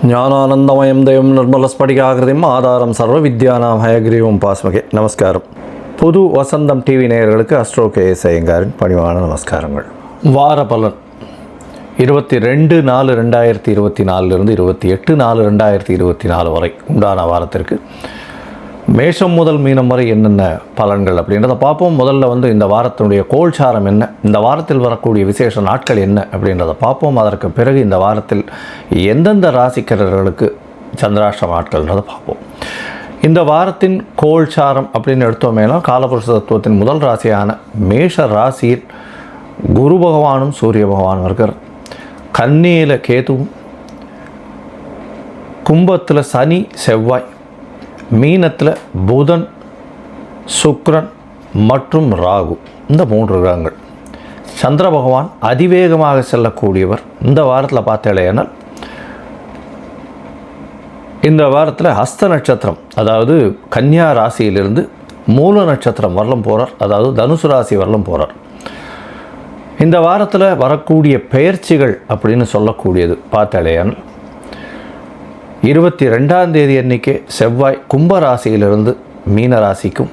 ஞானானந்தமயம் தேவம் நிர்மலஸ்படிகாகிருதிம் ஆதாரம் சர்வ வித்யானாம் ஹயக்ரீவம் பாஸ்மகே. நமஸ்காரம். புது வசந்தம் டிவி நேயர்களுக்கு அஸ்ட்ரோ கேஎஸ் ஐயங்காரின் பணிவான நமஸ்காரங்கள். வார பலன் 22/4/2024 28/4/2024 வரை உண்டான வாரத்திற்கு மேஷம் முதல் மீனம் வரை என்னென்ன பலன்கள் அப்படின்றத பார்ப்போம். முதல்ல இந்த வாரத்தினுடைய கோல்சாரம் என்ன, இந்த வாரத்தில் வரக்கூடிய விசேஷ நாட்கள் என்ன அப்படின்றத பார்ப்போம். அதற்கு பிறகு இந்த வாரத்தில் எந்தெந்த ராசிக்காரர்களுக்கு சந்திராஷ்டம நாட்கள்ன்றதை பார்ப்போம். இந்த வாரத்தின் கோல்சாரம் அப்படின்னு எடுத்தோமேனா காலபுருஷ தத்துவத்தின் முதல் ராசியான மேஷ ராசியில் குரு பகவானும் சூரிய பகவானும் இருக்கிறார். கன்னியில் கேதுவும், கும்பத்தில் சனி செவ்வாய், மீனத்தில் புதன் சுக்கிரன் மற்றும் ராகு, இந்த 3 கிரகங்கள். சந்திர பகவான் அதிவேகமாக செல்லக்கூடியவர். இந்த வாரத்தில் பார்த்தேனால் இந்த வாரத்தில் ஹஸ்த நட்சத்திரம், அதாவது கன்னியா ராசியிலிருந்து மூல நட்சத்திரம் வரலும் போகிறார், அதாவது தனுசு ராசி வரலும் போகிறார். இந்த வாரத்தில் வரக்கூடிய பெயர்ச்சிகள் அப்படின்னு சொல்லக்கூடியது பார்த்தேனால் 22ஆம் தேதி அன்றைக்கே செவ்வாய் கும்பராசியிலிருந்து மீன ராசிக்கும்,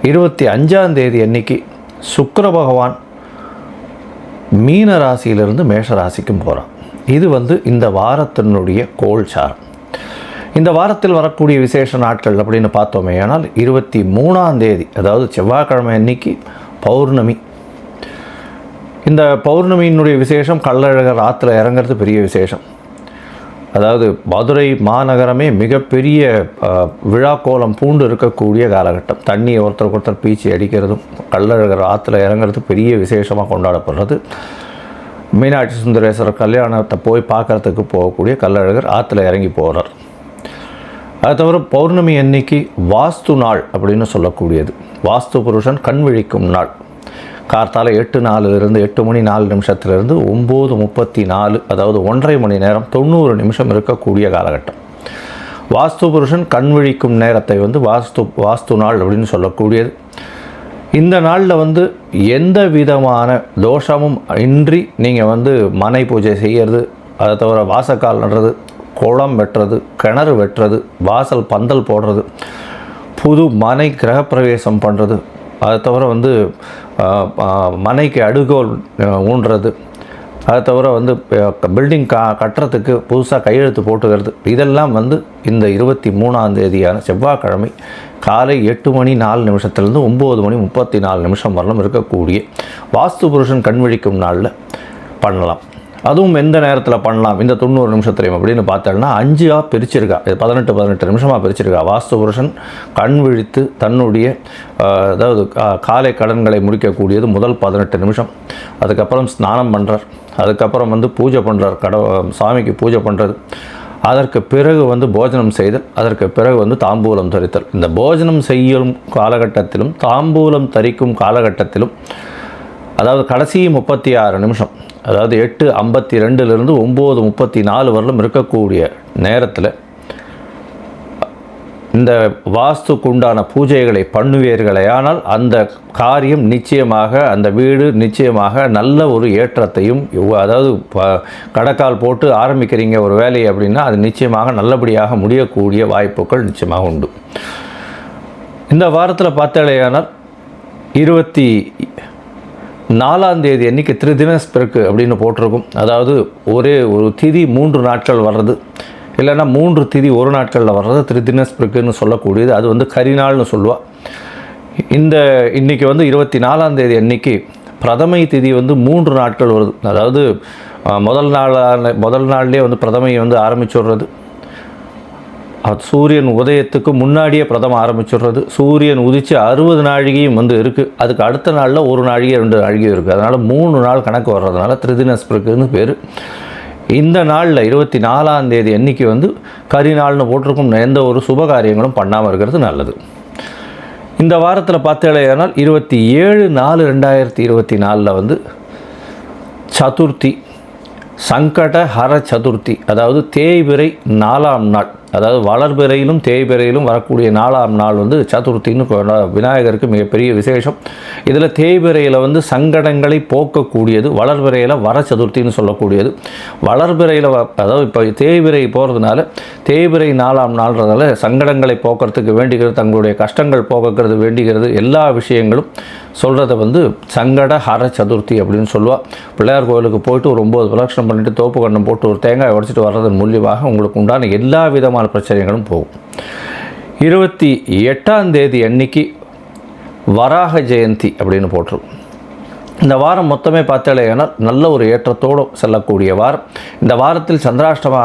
25ஆம் தேதி அன்றைக்கி சுக்கிர பகவான் மீன ராசியிலிருந்து மேஷ ராசிக்கும் போகிறான். இது இந்த வாரத்தினுடைய கோல்சாரம். இந்த வாரத்தில் வரக்கூடிய விசேஷ நாட்கள் அப்படின்னு பார்த்தோமே ஆனால் 23ஆம் தேதி, அதாவது செவ்வாய்க்கிழமை அன்னைக்கு பௌர்ணமி. இந்த பௌர்ணமியினுடைய விசேஷம் கள்ளழகர் ஆற்றுல இறங்கிறது பெரிய விசேஷம். அதாவது மதுரை மாநகரமே மிகப்பெரிய விழாக்கோலம் பூண்டு இருக்கக்கூடிய காலகட்டம். தண்ணி ஒருத்தருக்கு ஒருத்தர் பீச்சி அடிக்கிறதும் கள்ளழகர் ஆற்றுல இறங்கிறது பெரிய விசேஷமாக கொண்டாடப்படுறது. மீனாட்சி சுந்தரேஸ்வரர் கல்யாணத்தை போய் பார்க்குறதுக்கு போகக்கூடிய கள்ளழகர் ஆற்றுல இறங்கி போகிறார். அது தவிர பௌர்ணமி அன்னைக்கு வாஸ்து நாள் அப்படின்னு சொல்லக்கூடியது. வாஸ்து புருஷன் கண் விழிக்கும் நாள். கார்த்தால 8:04 8 மணி 4 நிமிஷத்துலேருந்து 9:34, அதாவது 1.5 மணி நேரம் 90 நிமிஷம் இருக்கக்கூடிய காலகட்டம். வாஸ்து புருஷன் கண் விழிக்கும் நேரத்தை வாஸ்து நாள் அப்படின்னு சொல்லக்கூடியது. இந்த நாளில் எந்த விதமான தோஷமும் இன்றி நீங்கள் மனை பூஜை செய்கிறது, அதை தவிர வாசக்கால் நடுறது, குளம் வெட்டுறது, கிணறு வெட்டுறது, வாசல் பந்தல் போடுறது, புது மனை கிரகப்பிரவேசம் பண்ணுறது, அதை தவிர மனைக்கு அடுகோல் ஊன்றது, அதை தவிர பில்டிங் கட்டுறதுக்கு புதுசாக கையெழுத்து போட்டுக்கிறது, இதெல்லாம் இந்த 23ஆம் தேதியான செவ்வாய்க்கிழமை காலை 8 மணி 4 நிமிஷத்துலேருந்து 9 மணி 34 நிமிஷம் வரலும் இருக்கக்கூடிய வாஸ்து புருஷன் கண் விழிக்கும் நாளில் பண்ணலாம். அதுவும் எந்த நேரத்தில் பண்ணலாம் இந்த 90 நிமிஷத்துலையும் அப்படின்னு பார்த்தோம்னா 5ஆக பிரிச்சிருக்கா. இது 18 நிமிஷமாக பிரிச்சிருக்கா. வாஸ்து புருஷன் கண் விழித்து தன்னுடைய அதாவது காலை கடன்களை முடிக்கக்கூடியது முதல் 18 நிமிஷம். அதுக்கப்புறம் ஸ்நானம் பண்ணுறார், அதுக்கப்புறம் பூஜை பண்ணுறார், சாமிக்கு பூஜை பண்ணுறது, அதற்கு பிறகு போஜனம் செய்தல், அதற்கு பிறகு தாம்பூலம் தரித்தல். இந்த போஜனம் செய்யும் காலகட்டத்திலும் தாம்பூலம் தரிக்கும் காலகட்டத்திலும், அதாவது கடைசி 36 நிமிஷம், அதாவது 8:52 9:34 வரலும் இருக்கக்கூடிய நேரத்தில் இந்த வாஸ்துக்கு உண்டான பூஜைகளை பண்ணுவீர்களே ஆனால் அந்த காரியம் நிச்சயமாக, அந்த வீடு நிச்சயமாக நல்ல ஒரு ஏற்றத்தையும், அதாவது கடக்கால் போட்டு ஆரம்பிக்கிறீங்க ஒரு வேலையை அப்படின்னா அது நிச்சயமாக நல்லபடியாக முடியக்கூடிய வாய்ப்புகள் நிச்சயமாக உண்டு. இந்த வாரத்தில் பார்த்தாலேயானால் 24ஆம் தேதி அன்றைக்கி திரிதினஸ்பிறகு அப்படின்னு போட்டிருக்கும். அதாவது ஒரே ஒரு திதி 3 நாட்கள் வர்றது, இல்லைன்னா 3 திதி 1 நாட்களில் வர்றது திரிதினஸ்பிறகுன்னு சொல்லக்கூடியது. அது கரிநாள்னு சொல்லுவாள். இன்றைக்கி 24ஆம் தேதி அன்றைக்கி பிரதமை திதி 3 நாட்கள் வருது. அதாவது முதல் நாள்லேயே பிரதமை ஆரம்பிச்சுடுறது. சூரியன் உதயத்துக்கு முன்னாடியே பிரதமம் ஆரம்பிச்சுடுறது. சூரியன் உதித்து 60 நாழிகையும் இருக்குது. அதுக்கு அடுத்த நாளில் 1 நாழிகை 2 நாழிகையும் இருக்குது. அதனால் 3 நாள் கணக்கு வர்றதுனால திரிதினஸ்பிறகுன்னு பேர். இந்த நாளில் 24ஆம் தேதி அன்றைக்கி கரிநாள்னு போட்டிருக்கும். எந்த ஒரு சுப காரியங்களும் பண்ணாமல் இருக்கிறது நல்லது. இந்த வாரத்தில் பார்த்தேனால் 27/4/2024 சதுர்த்தி, சங்கட ஹர சதுர்த்தி, அதாவது தேய்பிறை 4ஆம் நாள். அதாவது வளர்பிறையிலும் தேய்பிறையிலும் வரக்கூடிய 4ஆம் நாள் வந்து சதுர்த்தின்னு விநாயகருக்கு மிகப்பெரிய விசேஷம். இதில் தேய்பிறையில் வந்து சங்கடங்களை போக்கக்கூடியது, வளர்பிறையில் வர சதுர்த்தின்னு சொல்லக்கூடியது. வளர்பிறையில் அதாவது இப்போ தேய்பிறை போகிறதுனால தேய்பிறை 4ஆம் நாள்ன்றதால சங்கடங்களை போக்குறதுக்கு வேண்டிக்கிறது, தங்களுடைய கஷ்டங்கள் போக்குறது வேண்டிக்கிறது, எல்லா விஷயங்களும் சொல்கிறத வந்து சங்கட ஹர சதுர்த்தி அப்படின்னு சொல்லுவாள். பிள்ளையார் கோயிலுக்கு போயிட்டு ஒரு 9 பிரதட்சணம் பண்ணிவிட்டு தோப்பு கண்ணம் போட்டு ஒரு தேங்காய் உடைச்சிட்டு வர்றதன் மூலியமாக உங்களுக்கு உண்டான எல்லா விதமான பிரச்சனைகளும் போகும். 28ஆம் தேதி அன்னைக்கு வராக ஜெயந்தி அப்படின்னு போட்டிருக்கும். இந்த வாரம் மொத்தமே பார்த்தாலேனால் நல்ல ஒரு ஏற்றத்தோடு செல்லக்கூடிய வாரம். இந்த வாரத்தில் சந்திராஷ்டம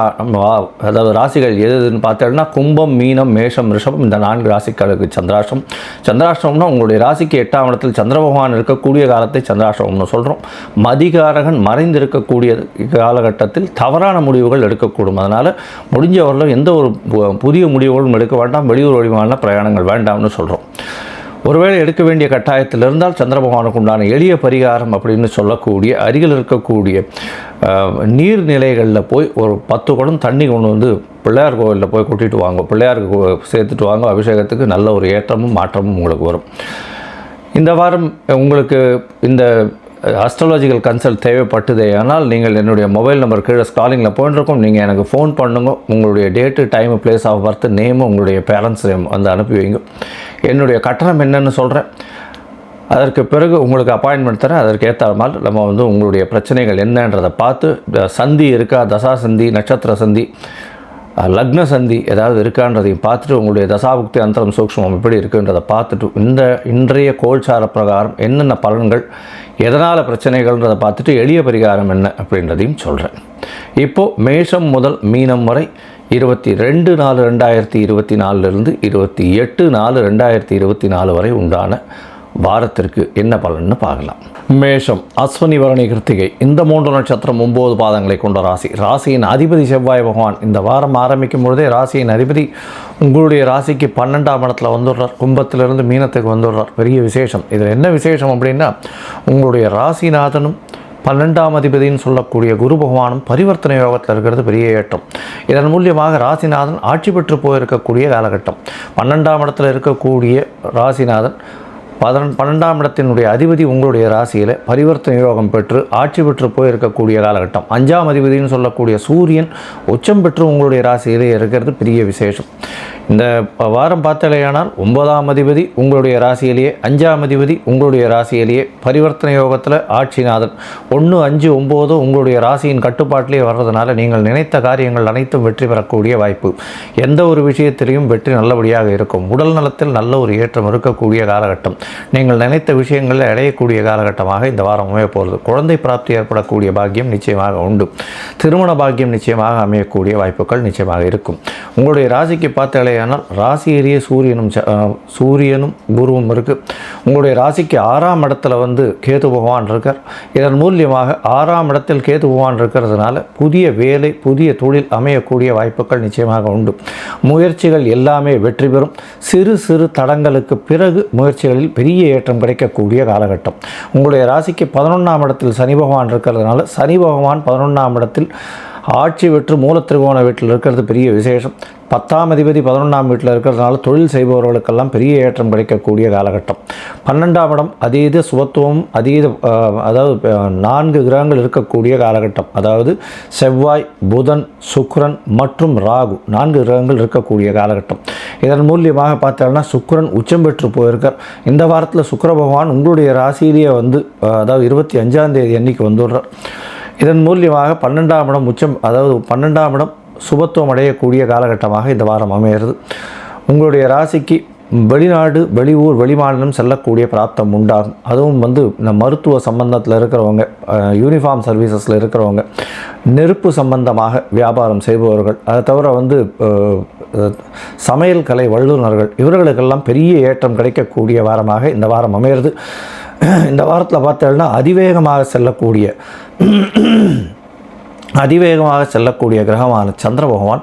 அதாவது ராசிகள் எதுன்னு பார்த்தோம்னா கும்பம், மீனம், மேஷம், ரிஷபம் இந்த 4 ராசிகளுக்கு சந்திராஷ்டம். சந்திராஷ்டமம்னா உங்களுடைய ராசிக்கு 8ஆம் இடத்தில் சந்திர பகவான் இருக்கக்கூடிய காலத்தை சந்திராஷ்டமம்னு சொல்கிறோம். மதிகாரகன் மறைந்து இருக்கக்கூடிய காலகட்டத்தில் தவறான முடிவுகள் எடுக்கக்கூடும். அதனால் முடிஞ்சவர்களும் எந்த ஒரு புதிய முடிவுகளும் எடுக்க வேண்டாம், வெளியூர் வழிமான பிரயாணங்கள் வேண்டாம்னு சொல்கிறோம். ஒருவேளை எடுக்க வேண்டிய கட்டாயத்தில் இருந்தால் சந்திர பகவானுக்கு உண்டான எளிய பரிகாரம் அப்படின்னு சொல்லக்கூடிய அருகில் இருக்கக்கூடிய நீர்நிலைகளில் போய் ஒரு 10 குடம் தண்ணி கொண்டு வந்து பிள்ளையார் கோவிலில் போய் கொட்டிட்டு வாங்க, பிள்ளையாருக்கு சேர்த்துட்டு வாங்க. அபிஷேகத்துக்கு நல்ல ஒரு ஏற்றமும் மாற்றமும் உங்களுக்கு வரும். இந்த வாரம் உங்களுக்கு இந்த அஸ்ட்ராலஜிக்கல் கன்சல்ட் தேவைப்பட்டதே ஆனால் நீங்கள் என்னுடைய மொபைல் நம்பர் கீழே ஸ்காலிங்கில் போயிட்டுருக்கோம். நீங்கள் எனக்கு ஃபோன் பண்ணுங்க. உங்களுடைய date, time, place of birth, name, உங்களுடைய பேரண்ட்ஸ் நேம் வந்து அனுப்பி வைங்க. என்னுடைய கட்டணம் என்னென்னு சொல்கிறேன். அதற்கு பிறகு உங்களுக்கு அப்பாயின்மெண்ட் தரேன். அதற்கு ஏற்ற மாதிரி நம்ம வந்து உங்களுடைய பிரச்சனைகள் என்னன்றதை பார்த்து, சந்தி இருக்கா, தசா சந்தி, நட்சத்திர சந்தி, லக்ன சந்தி ஏதாவது இருக்கான்றதையும் பார்த்துட்டு உங்களுடைய தசாபுக்தி அந்தரம் சூக்ஷ்மம் எப்படி இருக்குன்றதை பார்த்துட்டு இன்றைய கோல்சார பிரகாரம் என்னென்ன பலன்கள், எதனால் பிரச்சனைகள்ன்றதை பார்த்துட்டு எளிய பரிகாரம் என்ன அப்படின்றதையும் சொல்கிறேன். இப்போது மேஷம் முதல் மீனம் வரை 22/4/2024 28/4/2024 வரை உண்டான வாரத்திற்கு என்ன பலன்னு பார்க்கலாம். மேஷம், அஸ்வினி, பரணி, கிருத்திகை இந்த 3 நட்சத்திரம் 9 பாதங்களை கொண்ட ராசி. ராசியின் அதிபதி செவ்வாய் பகவான். இந்த வாரம் ஆரம்பிக்கும் பொழுதே ராசியின் அதிபதி உங்களுடைய ராசிக்கு 12ஆம் இடத்துல வந்துடுறார். கும்பத்திலிருந்து மீனத்துக்கு வந்துடுறார். பெரிய விசேஷம். இதில் என்ன விசேஷம் அப்படின்னா, உங்களுடைய ராசிநாதனும் 12ஆம் அதிபதினு சொல்லக்கூடிய குரு பகவானும் பரிவர்த்தனை யோகத்தில் இருக்கிறது பெரிய ஏற்றம். இதன் மூலியமாக ராசிநாதன் ஆட்சி பெற்று போயிருக்கக்கூடிய காலகட்டம். 12ஆம் இடத்துல இருக்கக்கூடிய ராசிநாதன் 12ஆம் இடத்தினுடைய அதிபதி உங்களுடைய ராசியில் பரிவர்த்தனை யோகம் பெற்று ஆட்சி பெற்று போயிருக்கக்கூடிய காலகட்டம். 5ஆம் அதிபதினு சொல்லக்கூடிய சூரியன் உச்சம் பெற்று உங்களுடைய ராசியிலே இருக்கிறது பெரிய விசேஷம். இந்த வாரம் பார்த்தாலேயானால் 9ஆம் அதிபதி உங்களுடைய ராசியிலேயே, 5ஆம் அதிபதி உங்களுடைய ராசியிலேயே பரிவர்த்தனை யோகத்தில் ஆட்சிநாதன் 1, 5, 9 உங்களுடைய ராசியின் கட்டுப்பாட்டிலே வர்றதுனால நீங்கள் நினைத்த காரியங்கள் அனைத்தும் வெற்றி பெறக்கூடிய வாய்ப்பு. எந்த ஒரு விஷயத்திலையும் வெற்றி நல்லபடியாக இருக்கும். உடல் நலத்தில் நல்ல ஒரு ஏற்றம் இருக்கக்கூடிய காலகட்டம். நீங்கள் நினைத்த விஷயங்களில் அடையக்கூடிய காலகட்டமாக இந்த வாரம் அமைய போகிறது. குழந்தை பிராப்தி ஏற்படக்கூடிய பாக்கியம் நிச்சயமாக உண்டு. திருமண பாக்கியம் நிச்சயமாக அமையக்கூடிய வாய்ப்புகள் நிச்சயமாக இருக்கும். உங்களுடைய ராசிக்கு பார்த்தாலேயானால் ராசியிலேயே சூரியனும் குருவும் இருக்குது. உங்களுடைய ராசிக்கு 6ஆம் இடத்துல வந்து கேது பகவான் இருக்கார். இதன் மூலியமாக 6ஆம் இடத்தில் கேது பகவான் இருக்கிறதுனால புதிய வேலை, புதிய தொழில் அமையக்கூடிய வாய்ப்புகள் நிச்சயமாக உண்டு. முயற்சிகள் எல்லாமே வெற்றி பெறும். சிறு சிறு தடங்களுக்கு பிறகு முயற்சிகளில் பெரிய ஏற்றம் கிடைக்கக்கூடிய காலகட்டம். உங்களுடைய ராசிக்கு 11ஆம் இடத்தில் சனி பகவான் இருக்கிறதுனால சனி பகவான் 11ஆம் இடத்தில் ஆட்சி பெற்று மூலத்திரிகோண வீட்டில் இருக்கிறது பெரிய விசேஷம். 10ஆம் அதிபதி 11ஆம் வீட்டில் இருக்கிறதுனால தொழில் செய்பவர்களுக்கெல்லாம் பெரிய ஏற்றம் கிடைக்கக்கூடிய காலகட்டம். 12ஆம் இடம் அதீத சுபத்துவம், அதாவது 4 கிரகங்கள் இருக்கக்கூடிய காலகட்டம். அதாவது செவ்வாய், புதன், சுக்கிரன் மற்றும் ராகு 4 கிரகங்கள் இருக்கக்கூடிய காலகட்டம். இதன் மூலியமாக பார்த்தோம்னா சுக்கிரன் உச்சம் பெற்று போயிருக்கார். இந்த வாரத்தில் சுக்கிர பகவான் உங்களுடைய ராசியிலேயே வந்து அதாவது 25ஆம் தேதி அன்னைக்கு வந்துடுறார். இதன் மூலியமாக 12ஆம் இடம் உச்சம், அதாவது 12ஆம் இடம் சுபத்துவம் அடையக்கூடிய காலகட்டமாக இந்த வாரம் அமைகிறது. உங்களுடைய ராசிக்கு வெளிநாடு, வெளியூர், வெளிமாநிலம் செல்லக்கூடிய பிராப்தம் உண்டாகும். அதுவும் வந்து இந்த மருத்துவ சம்பந்தத்தில் இருக்கிறவங்க, யூனிஃபார்ம் சர்வீசஸில் இருக்கிறவங்க, நெருப்பு சம்பந்தமாக வியாபாரம் செய்பவர்கள், அதை தவிர வந்து சமையல் கலை வல்லுநர்கள், இவர்களுக்கெல்லாம் பெரிய ஏற்றம் கிடைக்கக்கூடிய வாரமாக இந்த வாரம் அமைகிறது. இந்த வாரத்தில் பார்த்தோம்னா அதிவேகமாக செல்லக்கூடிய அதிவேகமாக செல்லக்கூடிய கிரகமான சந்திர பகவான்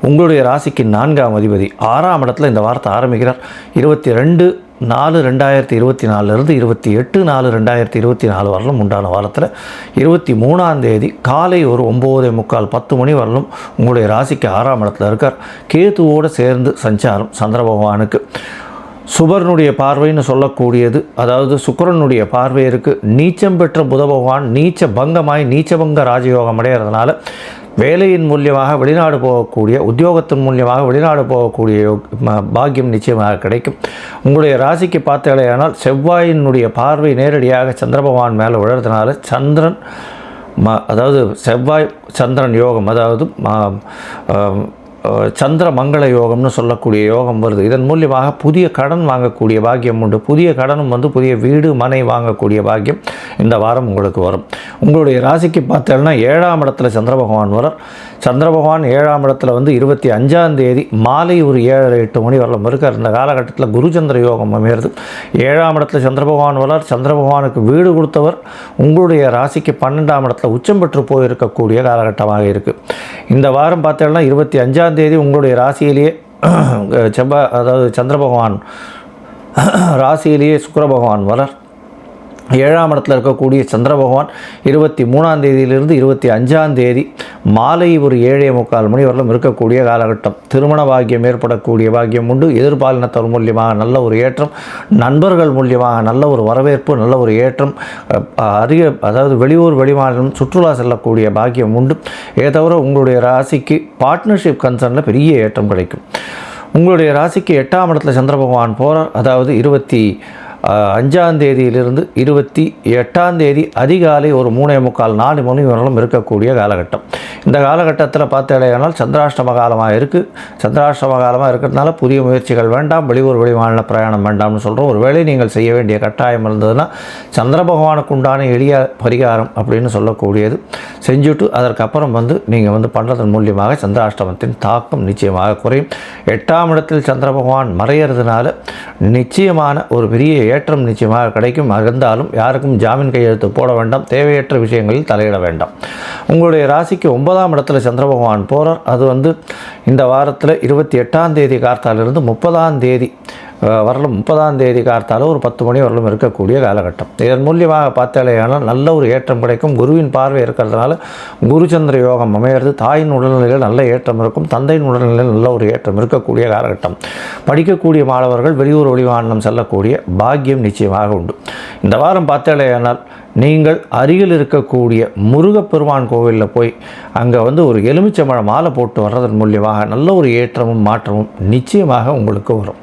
உங்களுடைய ராசிக்கு 4ஆம் அதிபதி 6ஆம் இடத்துல இந்த வாரத்தை ஆரம்பிக்கிறார். 22/4/2024 28/4/2024 வரலும் உண்டான வாரத்தில் 23ஆம் தேதி காலை ஒரு 9:45 10 மணி வரலும் உங்களுடைய ராசிக்கு 6ஆம் இடத்துல இருக்கார். கேதுவோடு சேர்ந்து சஞ்சாரம் சந்திர பகவானுக்கு சுபரனுடைய பார்வைன்னு சொல்லக்கூடியது, அதாவது சுக்கிரனுடைய பார்வை இருக்குது. நீச்சம் பெற்ற புத பகவான் நீச்சபங்க ராஜயோகம் அடைகிறதுனால வேலையின் மூலியமாக வெளிநாடு போகக்கூடிய, உத்தியோகத்தின் மூலியமாக வெளிநாடு போகக்கூடிய பாக்கியம் நிச்சயமாக கிடைக்கும். உங்களுடைய ராசிக்கு பார்த்தாலேயானால் செவ்வாயினுடைய பார்வை நேரடியாக சந்திர பகவான் மேலே விழுறதுனால சந்திரன் அதாவது செவ்வாய் சந்திரன் யோகம், அதாவது சந்திர மங்கள யோகம்னு சொல்லக்கூடிய யோகம் வருது. இதன் மூலியமாக புதிய கடன் வாங்கக்கூடிய பாக்கியம் உண்டு. புதிய கடனும் புதிய வீடு மனை வாங்கக்கூடிய பாக்கியம் இந்த வாரம் உங்களுக்கு வரும். உங்களுடைய ராசிக்கு பார்த்தோம்னா 7ஆம் இடத்துல சந்திர பகவான் வரார். சந்திர பகவான் 7ஆம் இடத்துல 25ஆம் தேதி மாலை ஒரு 7:30 மணி வரலாம் இருக்கார். இந்த காலகட்டத்தில் குருச்சந்திர யோகம் அமைகிறது. 7ஆம் இடத்துல சந்திர பகவான் வரார். சந்திர பகவானுக்கு வீடு கொடுத்தவர் உங்களுடைய ராசிக்கு 12ஆம் இடத்துல உச்சம் பெற்று போயிருக்கக்கூடிய காலகட்டமாக இருக்குது. இந்த வாரம் பார்த்தோம்னா 25ஆம் தேதி உங்களுடைய ராசியிலேயே அதாவது சந்திர பகவான் ராசியிலேயே சுக்கிர பகவான் வரார். 7ஆம் இடத்துல இருக்கக்கூடிய சந்திர பகவான் 23ஆம் தேதியிலிருந்து 25ஆம் தேதி மாலை ஒரு 7:45 மணி வரலும் இருக்கக்கூடிய காலகட்டம். திருமண பாக்கியம் ஏற்படக்கூடிய பாக்கியம் உண்டு. எதிர்பாலினத்தவர் மூலியமாக நல்ல ஒரு ஏற்றம், நண்பர்கள் மூலியமாக நல்ல ஒரு வரவேற்பு, நல்ல ஒரு ஏற்றம், அதாவது வெளியூர் வெளிமாநிலம் சுற்றுலா செல்லக்கூடிய பாக்கியம் உண்டு. இதை தவிர உங்களுடைய ராசிக்கு பார்ட்னர்ஷிப் கன்சர்னில் பெரிய ஏற்றம் கிடைக்கும். உங்களுடைய ராசிக்கு 8ஆம் இடத்துல சந்திர பகவான் போகிறார். அதாவது 25ஆம் தேதியிலிருந்து 28ஆம் தேதி அதிகாலை ஒரு 3:45 4 மணி வரலும் இருக்கக்கூடிய காலகட்டம். இந்த காலகட்டத்தில் பார்த்தாலேயானால் சந்திராஷ்டம காலமாக இருக்குது. சந்திராஷ்டம காலமாக இருக்கிறதுனால புதிய முயற்சிகள் வேண்டாம், வெளியூர் வெளிமாநில பிரயாணம் வேண்டாம்னு சொல்கிறோம். ஒரு வேளை நீங்கள் செய்ய வேண்டிய கட்டாயம் இருந்ததுன்னா சந்திர பகவானுக்கு உண்டான எளிய பரிகாரம் அப்படின்னு சொல்லக்கூடியது செஞ்சுட்டு அதற்கப்புறம் நீங்கள் பண்ணுறதன் மூலியமாக சந்திராஷ்டமத்தின் தாக்கம் நிச்சயமாக குறையும். 8ஆம் இடத்தில் சந்திர பகவான் மறையிறதுனால நிச்சயமான ஒரு பெரிய ஏற்றம் நிச்சயமாக கிடைக்கும். இருந்தாலும் யாருக்கும் ஜாமீன் கையெழுத்து போட வேண்டாம், தேவையற்ற விஷயங்களில் தலையிட வேண்டாம். உங்களுடைய ராசிக்கு 9ஆம் இடத்துல சந்திர பகவான் போகிறார். அது இந்த வாரத்தில் 28ஆம் தேதி கார்த்தாலிருந்து 30ஆம் தேதி வரலும் 30ஆம் தேதி கார்த்தால ஒரு 10 மணி வரலும் இருக்கக்கூடிய காலகட்டம். இதன் மூலியமாக பார்த்தாலேயானால் நல்ல ஒரு ஏற்றம் கிடைக்கும். குருவின் பார்வை இருக்கிறதுனால குருச்சந்திர யோகம் அமையிறது. தாயின் உடல்நிலையில் நல்ல ஏற்றம் இருக்கும். தந்தையின் உடல்நிலையில் நல்ல ஒரு ஏற்றம் இருக்கக்கூடிய காலகட்டம். படிக்கக்கூடிய மாணவர்கள் வெளியூர் வெளிமாநிலம் செல்லக்கூடிய பாக்கியம் நிச்சயமாக உண்டு. இந்த வாரம் பார்த்தாலேயானால் நீங்கள் அருகில் இருக்கக்கூடிய முருகப்பெருமான் கோவிலில் போய் அங்கே ஒரு எலுமிச்சம்பழ மாலை போட்டு வர்றதன் மூலியமாக நல்ல ஒரு ஏற்றமும் மாற்றமும் நிச்சயமாக உங்களுக்கு வரும்.